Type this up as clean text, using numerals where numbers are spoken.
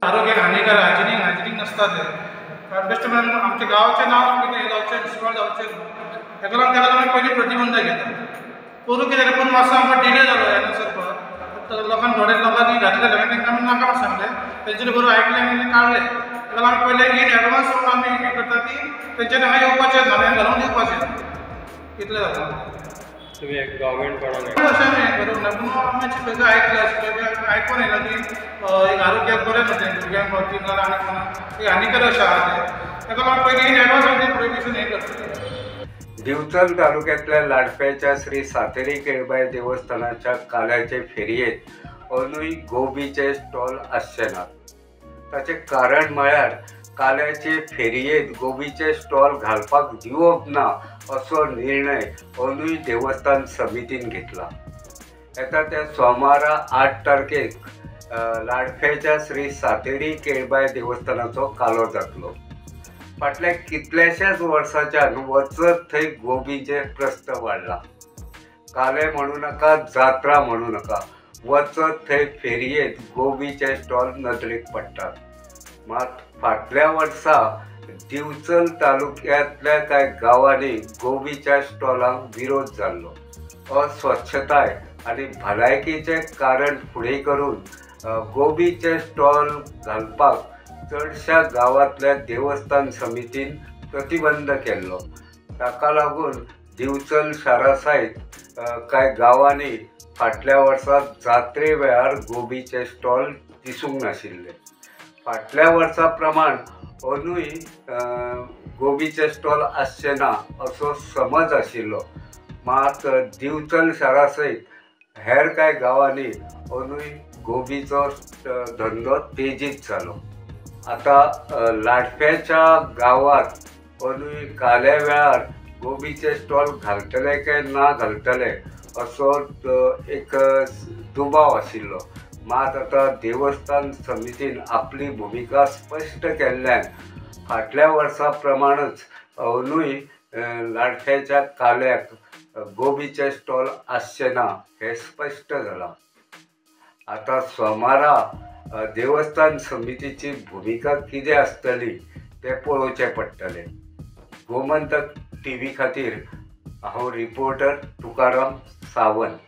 आरोग्याक हानिकारक हायजिनीक नसता ते कारण बेश्ट म्हणून आमच्या गांवाचें नांव कितें हें जावचें निश्काळ जावचें ताका लागून आमी पयलीं प्रतिबंध घेता करूं कितें पूण मातसो आमकां डिले जालो हें करपाक लोकांनी थोड्या लोकांनी घातलेले तांकां आमी नाका म्हूण सांगलें तेंच्यांनी बरोबर आयकलें आनी काडलें ताका लागून आमी पयलें इन एडवान्स म्हणून आमी हें करता की तेंच्यांनी हांगा येवपाचें हांवें घालून दिवपाचें इतलें जाता तुम्ही गव्हर्मेंट कोणाक अशें आमी हें करूंक ना पूण आमी सगळें आयकलें आयकून येयला की एक आरोग्याक बरें न्हू भुरग्यांक बाबतींत नाल्यार आनी कोणाक एक हानिकारक अशें आहा तें ताका लागून पयलीं इन एडवान्स आमी प्रोहिबिशन हें करता दिवचल तालुक्यातल्या लाडप्याच्या श्री सातेरी केळबाई देवस्थानाच्या काल्याचे फेरयेत अजूनय गोबीचे स्टॉल आसचे नात ताचें कारण म्हळ्यार काल्याचे फेरयेत गोबीचे स्टॉल घालपाक दिवप ना असो निर्णय अजूनय देवस्थान समितीन घेतला येता त्या सोमारा 8 तारखेक लाडप्याच्या श्री सातेरी केळबाई देवस्थानाचो कालो जातलो फाटल्या कितल्याशाच वर्साच्यान वचत थंय गोबीचे प्रस्न वाडला काले म्हणू नाका जात्रा म्हणू नाका वचत थंय फेरयेत गोबीचे स्टॉल नदरेक पडटात मात फाटल्या वर्सा दिवचल तालुक्यांतल्या कांय गांवांनी गोबीच्या स्टॉलांक विरोध जाल्लो अस्वच्छताय आनी भलायकेचें कारण फुडें करून गोबीचे स्टॉल घालपाक चडशा गांवांतल्या देवस्थान समितीन प्रतिबंध केल्लो ताका लागून दिवचल शारा सयत कांय गांवांनी फाटल्या वर्सा जात्रे वेळार गोबीचे स्टॉल दिसूंक नाशिल्ले फाटल्या वर्सा प्रमाण अजूनय गोबीचे स्टॉल आसचे ना असो समज आशिल्लो मात दिवचल शारा सयत हेर कांय गांवांनी अजूनय गोबीचो धंदो तेजीत जालो आता लाडप्याच्या गांवांत अजूनय काल्या वेळार गोबीचे स्टॉल घालतले काय ना घालतले असो एक दुबाव आशिल्लो मात आता देवस्थान समितीन आपली भुमिका स्पश्ट केल्ल्यान फाटल्या वर्सा प्रमाणच अजूनय लाडप्याच्या काल्याक गोबीचे स्टॉल आसचे ना हें स्पश्ट जालां आता सोमारा देवस्थान समितीची भूमिका कितें आसतली तें पळोवचें पडटलें गोमंतक TV खातीर हांव रिपोर्टर तुकाराम सावंत